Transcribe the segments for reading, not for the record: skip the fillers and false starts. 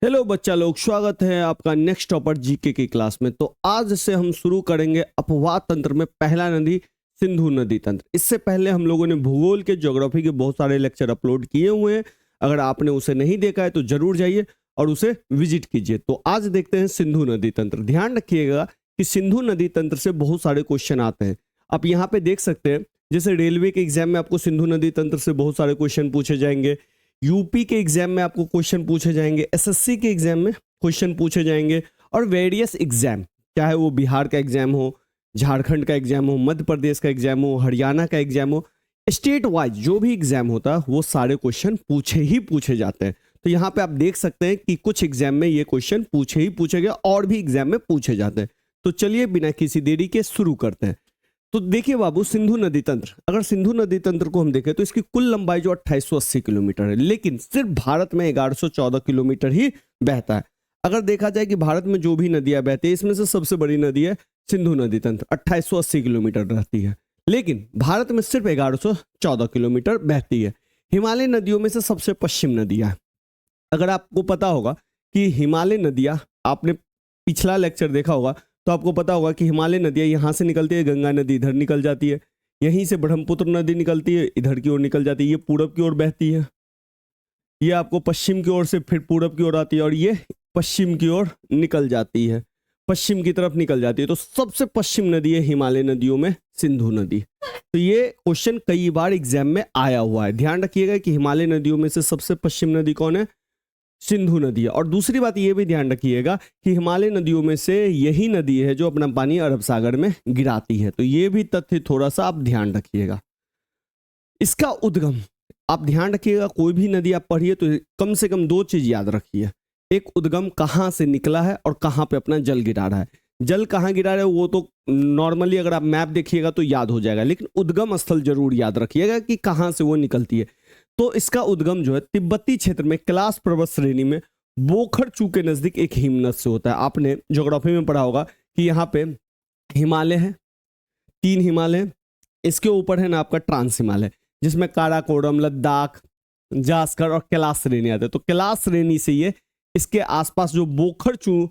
Hello बच्चा लोग, स्वागत है आपका नेक्स्ट टॉपर जीके की क्लास में। तो आज से हम शुरू करेंगे अपवाद तंत्र में पहला नदी सिंधु नदी तंत्र। इससे पहले हम लोगों ने भूगोल के, ज्योग्राफी के बहुत सारे लेक्चर अपलोड किए हुए हैं। अगर आपने उसे नहीं देखा है तो जरूर जाइए और उसे विजिट कीजिए। तो आज देखते हैं सिंधु नदी तंत्र। ध्यान रखिएगा कि सिंधु नदी तंत्र से बहुत सारे क्वेश्चन आते हैं। आप यहाँ पे देख सकते हैं, जैसे रेलवे के एग्जाम में आपको सिंधु नदी तंत्र से बहुत सारे क्वेश्चन पूछे जाएंगे, यूपी के एग्जाम में आपको क्वेश्चन पूछे जाएंगे, एसएससी के एग्जाम में क्वेश्चन पूछे जाएंगे, और वेरियस एग्जाम, चाहे वो बिहार का एग्जाम हो, झारखंड का एग्जाम हो, मध्य प्रदेश का एग्जाम हो, हरियाणा का एग्जाम हो, स्टेट वाइज जो भी एग्जाम होता है वो सारे क्वेश्चन पूछे जाते हैं। तो यहाँ पे आप देख सकते हैं कि कुछ एग्जाम में ये क्वेश्चन पूछे गए और भी एग्जाम में पूछे जाते हैं। तो चलिए बिना किसी देरी के शुरू करते हैं। तो देखिए बाबू, सिंधु नदी तंत्र, अगर सिंधु नदी तंत्र को हम देखें तो इसकी कुल लंबाई जो 2880 किलोमीटर है, लेकिन सिर्फ भारत में 1114 किलोमीटर ही बहता है। अगर देखा जाए कि भारत में जो भी नदियां बहती है, इसमें से सबसे बड़ी नदी है सिंधु नदी तंत्र, 2880 किलोमीटर रहती है, लेकिन भारत में सिर्फ 1114 किलोमीटर बहती है। हिमालय नदियों में से सबसे पश्चिम नदियां, अगर आपको पता होगा कि हिमालय नदियां, आपने पिछला लेक्चर देखा होगा तो आपको पता होगा कि हिमालय नदियां यहाँ से निकलती है, गंगा नदी इधर निकल जाती है, यहीं से ब्रह्मपुत्र नदी निकलती है, इधर की ओर निकल जाती है, ये पूरब की ओर बहती है, ये आपको पश्चिम की ओर से फिर पूरब की ओर आती है, और ये पश्चिम की ओर निकल जाती है, पश्चिम की तरफ निकल जाती है। तो सबसे पश्चिम नदी है हिमालय नदियों में सिंधु नदी। तो ये क्वेश्चन कई बार एग्जाम में आया हुआ है। ध्यान रखिएगा कि हिमालय नदियों में से सबसे पश्चिम नदी कौन है? सिंधु नदी है। और दूसरी बात ये भी ध्यान रखिएगा कि हिमालय नदियों में से यही नदी है जो अपना पानी अरब सागर में गिराती है। तो ये भी तथ्य थोड़ा सा आप ध्यान रखिएगा। इसका उद्गम आप ध्यान रखिएगा, कोई भी नदी आप पढ़िए तो कम से कम दो चीज याद रखिए। एक, उद्गम कहाँ से निकला है और कहाँ पे अपना जल गिरा रहा है। जल कहाँ गिरा रहा है वो तो नॉर्मली अगर आप मैप देखिएगा तो याद हो जाएगा, लेकिन उद्गम स्थल जरूर याद रखिएगा कि कहाँ से वो निकलती है। तो इसका उद्गम जो है तिब्बती क्षेत्र में कैलाश पर्वत श्रेणी में बोखरचू के नजदीक एक हिमनद से होता है। आपने ज्योग्राफी में पढ़ा होगा कि यहाँ पे हिमालय है, 3 हिमालय है, इसके ऊपर है ना आपका ट्रांस हिमालय, जिसमें काराकोरम, लद्दाख, जास्कर और कैलाश श्रेणी आते हैं। तो कैलाश श्रेणी से ये इसके आसपास जो बोखरचू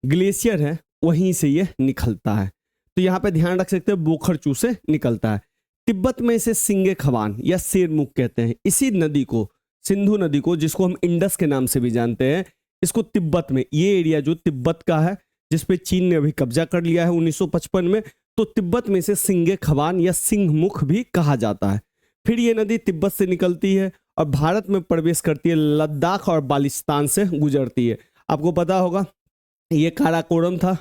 ग्लेशियर है वहीं से ये निकलता है। तो यहाँ पे ध्यान रख सकते हैं, बोखरचू से निकलता है। तिब्बत में इसे सिंगे खवान या शेरमुख कहते हैं। इसी नदी को, सिंधु नदी को, जिसको हम इंडस के नाम से भी जानते हैं, इसको तिब्बत में, ये एरिया जो तिब्बत का है जिसपे चीन ने अभी कब्जा कर लिया है 1955 में, तो तिब्बत में इसे सिंगे खवान या सिंहमुख भी कहा जाता है। फिर ये नदी तिब्बत से निकलती है और भारत में प्रवेश करती है, लद्दाख और बालिस्तान से गुजरती है। आपको पता होगा ये काराकोरम था,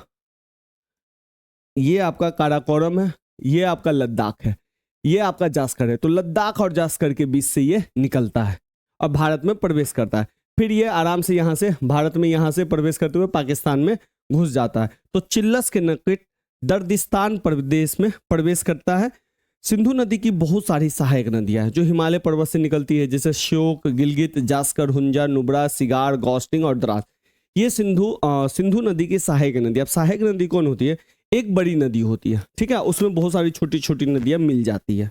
ये आपका काराकोरम है, ये आपका लद्दाख है, ये आपका जास्कर है। तो लद्दाख और जास्कर के बीच से ये निकलता है और भारत में प्रवेश करता है। फिर ये आराम से यहाँ से भारत में, यहाँ से प्रवेश करते हुए पाकिस्तान में घुस जाता है। तो चिल्लस के निकट दर्दिस्तान प्रदेश में प्रवेश करता है। सिंधु नदी की बहुत सारी सहायक नदियां हैं जो हिमालय पर्वत से निकलती है, जैसे श्योक, गिलगित, जास्कर, हुंजा, नुब्रा, सिगार, गौस्टिंग और द्रास। ये सिंधु नदी की सहायक नदी। अब सहायक नदी कौन होती है? एक बड़ी नदी होती है, ठीक है, उसमें बहुत सारी छोटी छोटी नदियां मिल जाती है।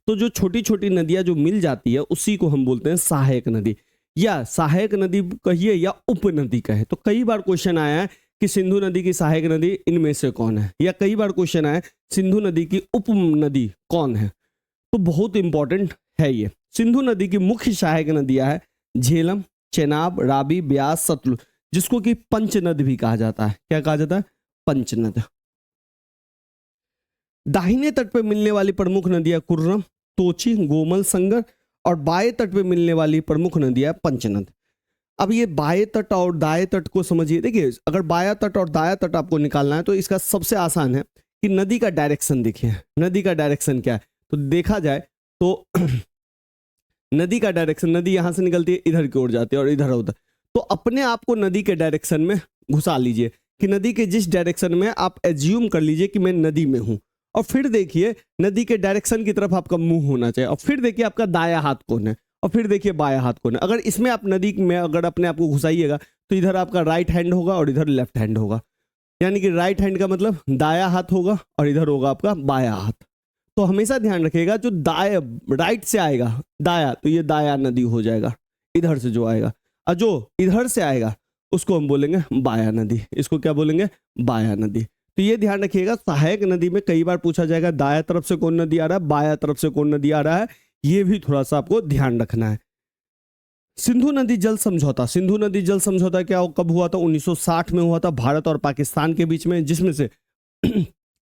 तो जो छोटी छोटी नदियां जो मिल जाती है उसी को हम बोलते हैं सहायक नदी, या सहायक नदी कहिए या उप नदी कहे। तो कई बार क्वेश्चन आया है कि सिंधु नदी की सहायक नदी इनमें से कौन है, या कई बार क्वेश्चन आया सिंधु नदी की उप नदी कौन है। तो बहुत इंपॉर्टेंट है ये। सिंधु नदी की मुख्य सहायक नदियां है झेलम, चेनाब, रावी, ब्यास, सतलुज, जिसको कि पंचनद भी कहा जाता है। क्या कहा जाता है? पंचनद। दाहिने तट पर मिलने वाली प्रमुख नदियां कुर्रम, तोची, गोमल, संगर, और बाएं तट पर मिलने वाली प्रमुख नदियां पंचनद। अब ये बाएं तट और दाएं तट को समझिए। देखिए, अगर बायां तट और दायां तट आपको निकालना है तो इसका सबसे आसान है कि नदी का डायरेक्शन देखिए। नदी का डायरेक्शन क्या है? तो देखा जाए तो नदी का डायरेक्शन, नदी यहां से निकलती है, इधर की ओर जाती है और इधर उधर। तो अपने आप को नदी के डायरेक्शन में घुसा लीजिए कि नदी के जिस डायरेक्शन में, आप एज्यूम कर लीजिए कि मैं नदी में हूं, और फिर देखिए नदी के डायरेक्शन की तरफ आपका मुंह होना चाहिए, और फिर देखिए आपका दायां हाथ कौन है, और फिर देखिए बायां हाथ कौन है। अगर इसमें आप नदी में अगर अपने आप को घुसाइएगा तो इधर आपका राइट हैंड होगा और इधर लेफ्ट हैंड होगा, यानी कि राइट हैंड का मतलब दायां हाथ होगा और इधर होगा आपका बायां हाथ। तो हमेशा ध्यान रखिएगा, जो दाया राइट से आएगा दाया, तो ये दाया नदी हो जाएगा इधर से जो आएगा, और जो इधर से आएगा उसको हम बोलेंगे बाया नदी। इसको क्या बोलेंगे? बाया नदी। तो ये ध्यान रखिएगा, सहायक नदी में कई बार पूछा जाएगा दाया तरफ से कौन नदी आ रहा है, बाया तरफ से कौन नदी आ रहा है, ये भी थोड़ा सा आपको ध्यान रखना है। सिंधु नदी जल समझौता, सिंधु नदी जल समझौता क्या कब हुआ था? 1960 में हुआ था भारत और पाकिस्तान के बीच में, जिसमें से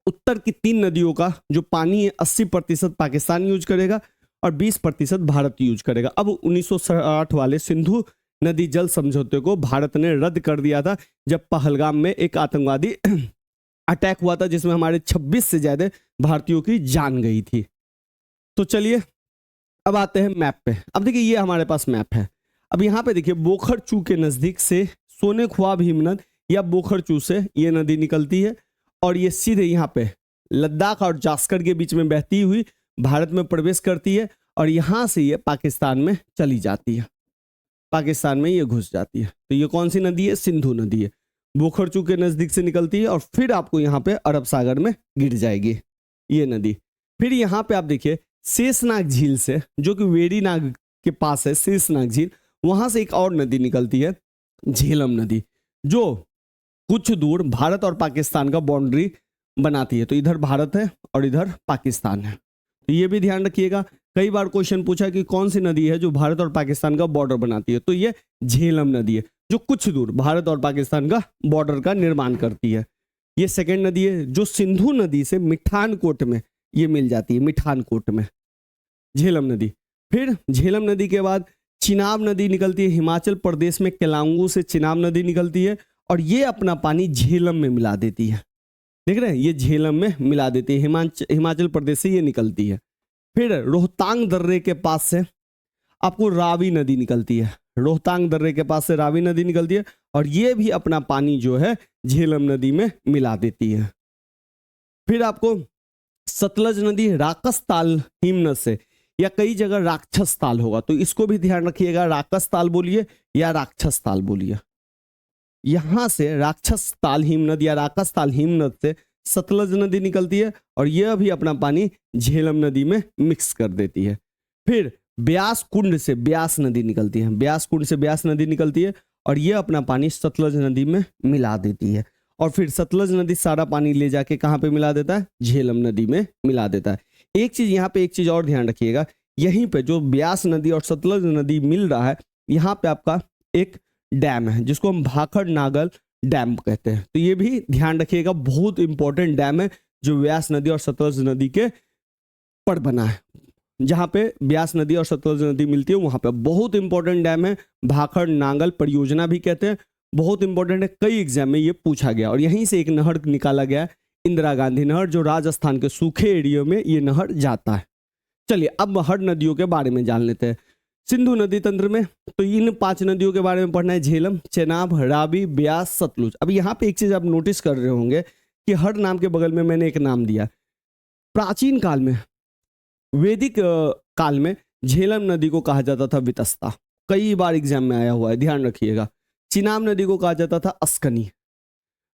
उत्तर की 3 नदियों का जो पानी है 80% पाकिस्तान यूज करेगा और 20% भारत यूज करेगा। अब 1960 वाले सिंधु नदी जल समझौते को भारत ने रद्द कर दिया था जब पहलगाम में एक आतंकवादी अटैक हुआ था जिसमें हमारे 26 से ज्यादा भारतीयों की जान गई थी। तो चलिए अब आते हैं मैप पे। अब देखिए ये हमारे पास मैप है। अब यहाँ पे देखिए बोखरचू के नजदीक से सोनेख्वा भीमनद या बोखरचू से ये नदी निकलती है और ये सीधे यहाँ पे लद्दाख और जास्कर के बीच में बहती हुई भारत में प्रवेश करती है और यहाँ से ये पाकिस्तान में चली जाती है, पाकिस्तान में ये घुस जाती है। तो ये कौन सी नदी है? सिंधु नदी है। बोखरचू के नजदीक से निकलती है और फिर आपको यहाँ पे अरब सागर में गिर जाएगी ये नदी। फिर यहाँ पे आप देखिए शेषनाग झील से, जो कि वेरीनाग के पास है शेषनाग झील, वहां से एक और नदी निकलती है झेलम नदी, जो कुछ दूर भारत और पाकिस्तान का बाउंड्री बनाती है। तो इधर भारत है और इधर पाकिस्तान है, तो ये भी ध्यान रखिएगा। कई बार क्वेश्चन पूछा कि कौन सी नदी है जो भारत और पाकिस्तान का बॉर्डर बनाती है, तो ये झेलम नदी है जो कुछ दूर भारत और पाकिस्तान का बॉर्डर का निर्माण करती है। ये सेकेंड नदी है जो सिंधु नदी से मिठानकोट में ये मिल जाती है, मिठानकोट में झेलम नदी। फिर झेलम नदी के बाद चिनाब नदी निकलती है हिमाचल प्रदेश में, केलांगू से चिनाब नदी निकलती है और ये अपना पानी झेलम में मिला देती है। देख रहे हैं, ये झेलम में मिला देती है, हिमाचल प्रदेश से ये निकलती है। फिर रोहतांग दर्रे के पास से आपको रावी नदी निकलती है, रोहतांग दर्रे के पास से रावी नदी निकलती है और ये भी अपना पानी जो है झेलम नदी में मिला देती है। फिर आपको सतलज नदी राकस ताल हिमनद से, या कई जगह राक्षस ताल होगा, तो इसको भी ध्यान रखिएगा, राकस ताल बोलिए या राक्षस ताल बोलिए। यहां से राक्षस ताल हिमनद या राकस ताल हिमनद से सतलज नदी निकलती है और यह भी अपना पानी झेलम नदी में मिक्स कर देती है। फिर ब्यास कुंड से ब्यास नदी निकलती है, ब्यास कुंड से ब्यास नदी निकलती है और यह अपना पानी सतलज नदी में मिला देती है। और फिर सतलज नदी सारा पानी ले जाके कहाँ पे मिला देता है? झेलम नदी में मिला देता है। एक चीज यहाँ पे, एक चीज और ध्यान रखिएगा, यहीं पे जो ब्यास नदी और सतलज नदी मिल रहा है, यहाँ पे आपका एक डैम है जिसको हम भाखड़ नागल डैम कहते हैं। तो ये भी ध्यान रखिएगा, बहुत इंपॉर्टेंट डैम है जो ब्यास नदी और सतलज नदी के पर बना है। जहाँ पे ब्यास नदी और सतलज नदी मिलती है वहां पे बहुत इंपॉर्टेंट डैम है, भाखड़ नागल परियोजना भी कहते हैं, बहुत इंपॉर्टेंट है, कई एग्जाम में ये पूछा गया। और यहीं से एक नहर निकाला गया, इंदिरा गांधी नहर, जो राजस्थान के सूखे एरिया में ये नहर जाता है। चलिए अब हर नदियों के बारे में जान लेते हैं। सिंधु नदी तंत्र में तो इन 5 नदियों के बारे में पढ़ना है, झेलम, चेनाब, रावी, ब्यास, सतलुज। अब यहाँ पे एक चीज आप नोटिस कर रहे होंगे कि हर नाम के बगल में मैंने एक नाम दिया। प्राचीन काल में, वैदिक काल में झेलम नदी को कहा जाता था वितस्ता, कई बार एग्जाम में आया हुआ है, ध्यान रखिएगा। चिनाब नदी को कहा जाता था अस्कनी,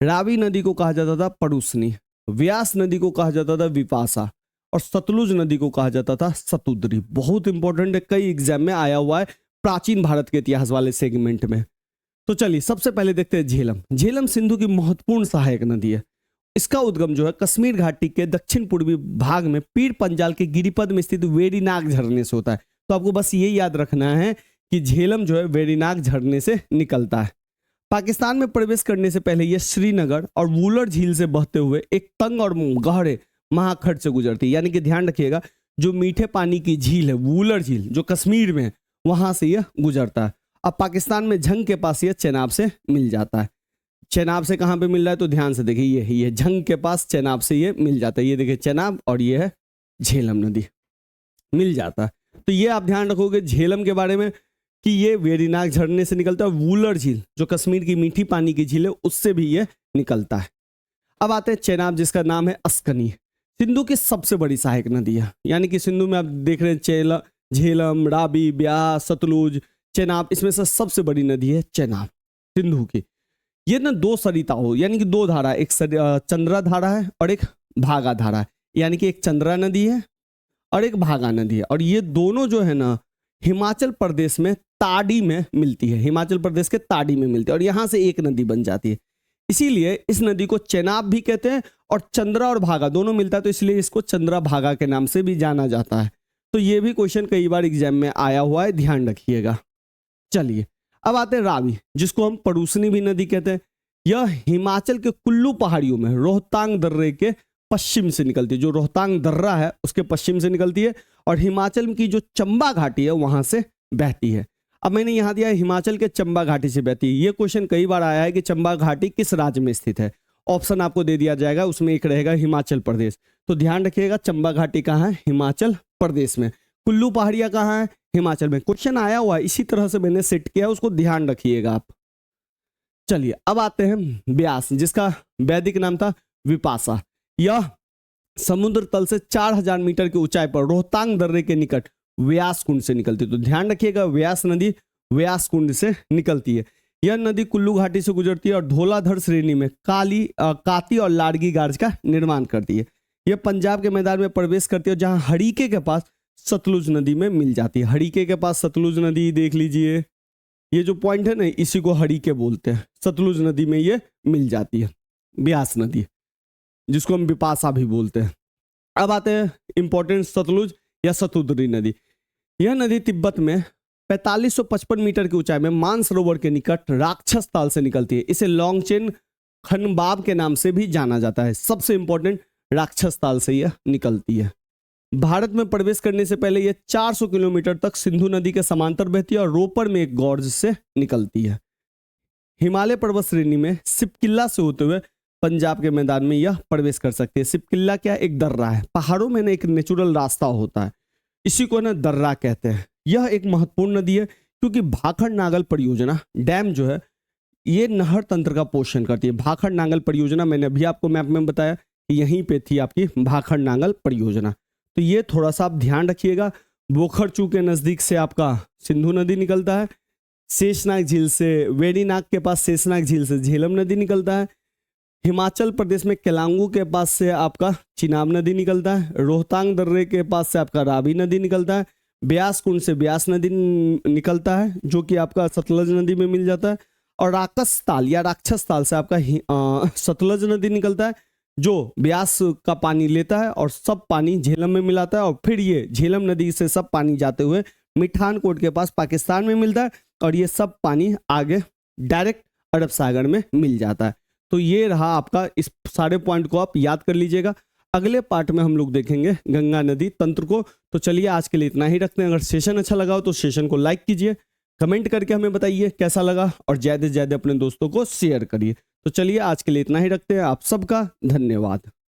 रावी नदी को कहा जाता था परुसनी, व्यास नदी को कहा जाता था विपासा और सतलुज नदी को कहा जाता था सतुद्री। बहुत इंपॉर्टेंट है, कई एग्जाम में आया हुआ है प्राचीन भारत के इतिहास वाले सेगमेंट में। तो चलिए सबसे पहले देखते हैं झेलम। झेलम सिंधु की महत्वपूर्ण सहायक नदी है। इसका उद्गम जो है कश्मीर घाटी के दक्षिण पूर्वी भाग में पीर पंजाल के गिरिपद में स्थित वेरीनाग झरने से होता है। तो आपको बस ये याद रखना है कि झेलम जो है वेरीनाग झरने से निकलता है। पाकिस्तान में प्रवेश करने से पहले यह श्रीनगर और वूलर झील से बहते हुए एक तंग और गहरे महाखंड से गुजरती है। यानी कि ध्यान रखिएगा, जो मीठे पानी की झील है वूलर झील जो कश्मीर में है, वहां से यह गुजरता है। अब पाकिस्तान में झंग के पास यह चेनाब से मिल जाता है। चेनाब से कहां पे मिल रहा है? तो ध्यान से देखिए, ये झंग के पास चेनाब से ये मिल जाता है। ये देखिए चेनाब और ये है झेलम नदी मिल जाता है। तो ये आप ध्यान रखोगे झेलम के बारे में कि ये वेरीनाग झरने से निकलता है, वूलर झील जो कश्मीर की मीठी पानी की झील है उससे भी ये निकलता है। अब आते हैं चेनाब, जिसका नाम है अस्कनी, सिंधु की सबसे बड़ी सहायक नदी है। यानी कि सिंधु में आप देख रहे हैं झेलम, रावी, ब्यास, सतलुज, चेनाब, इसमें से सबसे बड़ी नदी है चेनाब सिंधु की। ये ना 2 सरिताओं यानी कि 2 धारा, एक चंद्रा धारा है और एक भागा धारा है। यानी कि एक चंद्रा नदी है और एक भागा नदी है। और ये दोनों जो है ना हिमाचल प्रदेश में ताड़ी में मिलती है, हिमाचल प्रदेश के ताड़ी में मिलती है और यहाँ से एक नदी बन जाती है। इसीलिए इस नदी को चेनाब भी कहते हैं और चंद्रा और भागा दोनों मिलता है, तो इसलिए इसको चंद्रा भागा के नाम से भी जाना जाता है। तो ये भी क्वेश्चन कई बार एग्जाम में आया हुआ है, ध्यान रखिएगा। चलिए अब आते हैं रावी, जिसको हम परूसनी भी नदी कहते हैं। यह हिमाचल के कुल्लू पहाड़ियों में रोहतांग दर्रे के पश्चिम से निकलती है, जो रोहतांग दर्रा है उसके पश्चिम से निकलती है और हिमाचल की जो चंबा घाटी है वहां से बहती है। अब मैंने यहां दिया है हिमाचल के चंबा घाटी से बहती है। ये क्वेश्चन कई बार आया है कि चंबा घाटी किस राज्य में स्थित है। ऑप्शन आपको दे दिया जाएगा, उसमें एक रहेगा हिमाचल प्रदेश। तो ध्यान रखिएगा, चंबा घाटी कहाँ है? हिमाचल प्रदेश में। कुल्लू पहाड़ियां कहाँ है? हिमाचल में। क्वेश्चन आया हुआ है, इसी तरह से मैंने सेट किया, उसको ध्यान रखिएगा आप। चलिए अब आते हैं ब्यास, जिसका वैदिक नाम था विपाशा। यह समुद्र तल से 4000 मीटर की ऊंचाई पर रोहतांग दर्रे के निकट व्यास कुंड से निकलती है। तो ध्यान रखिएगा, व्यास नदी व्यास कुंड से निकलती है। यह नदी कुल्लू घाटी से गुजरती है और धौलाधर श्रेणी में काती और लाड़गी गार्ज का निर्माण करती है। यह पंजाब के मैदान में प्रवेश करती है, जहां हड़ीके के पास सतलुज नदी में मिल जाती है। हड़ीके के पास सतलुज नदी देख लीजिए, ये जो पॉइंट है ना, इसी को हड़ीके बोलते हैं। सतलुज नदी में ये मिल जाती है, ब्यास नदी, जिसको हम विपाशा भी बोलते हैं। अब आते हैं इंपॉर्टेंट सतलुज या सतुद्री नदी। यह नदी तिब्बत में 4555 मीटर की ऊंचाई में मानसरोवर के निकट राक्षस ताल से निकलती है। इसे लॉन्गचेन खनबाब के नाम से भी जाना जाता है। सबसे इंपॉर्टेंट, राक्षस ताल से यह निकलती है। भारत में प्रवेश करने से पहले यह 400 किलोमीटर तक सिंधु नदी के समांतर बहती है और रोपर में एक गॉर्ज से निकलती है। हिमालय पर्वत श्रेणी में सिपकिल्ला से होते हुए पंजाब के मैदान में यह प्रवेश कर सकती है। सिपकिल्ला क्या? एक दर्रा है। पहाड़ों में ना एक नेचुरल रास्ता होता है, इसी को ना दर्रा कहते हैं। यह एक महत्वपूर्ण नदी है क्योंकि भाखड़ नागल परियोजना डैम जो है, ये नहर तंत्र का पोषण करती है। भाखड़ नागल परियोजना मैंने अभी आपको मैप में बताया कि यहीं पे थी आपकी भाखड़ नागल परियोजना। तो ये थोड़ा सा आप ध्यान रखिएगा। बोखरचू के नजदीक से आपका सिंधु नदी निकलता है। शेषनाग झील से, वेरीनाग के पास शेषनाग झील से झेलम नदी निकलता है। हिमाचल प्रदेश में केलांगू के पास से आपका चिनाब नदी निकलता है। रोहतांग दर्रे के पास से आपका रावी नदी निकलता है। ब्यास कुंड से ब्यास नदी निकलता है, जो कि आपका सतलज नदी में मिल जाता है। और राकस ताल या राक्षस ताल से आपका सतलज नदी निकलता है, जो ब्यास का पानी लेता है और सब पानी झेलम में मिलाता है। और फिर ये झेलम नदी से सब पानी जाते हुए मिठानकोट के पास पाकिस्तान में मिलता है और ये सब पानी आगे डायरेक्ट अरब सागर में मिल जाता है। तो ये रहा आपका, इस सारे पॉइंट को आप याद कर लीजिएगा। अगले पार्ट में हम लोग देखेंगे गंगा नदी तंत्र को। तो चलिए आज के लिए इतना ही रखते हैं। अगर सेशन अच्छा लगा हो तो सेशन को लाइक कीजिए, कमेंट करके हमें बताइए कैसा लगा और ज़्यादा से ज़्यादा अपने दोस्तों को शेयर करिए। तो चलिए आज के लिए इतना ही रखते हैं। आप सबका धन्यवाद।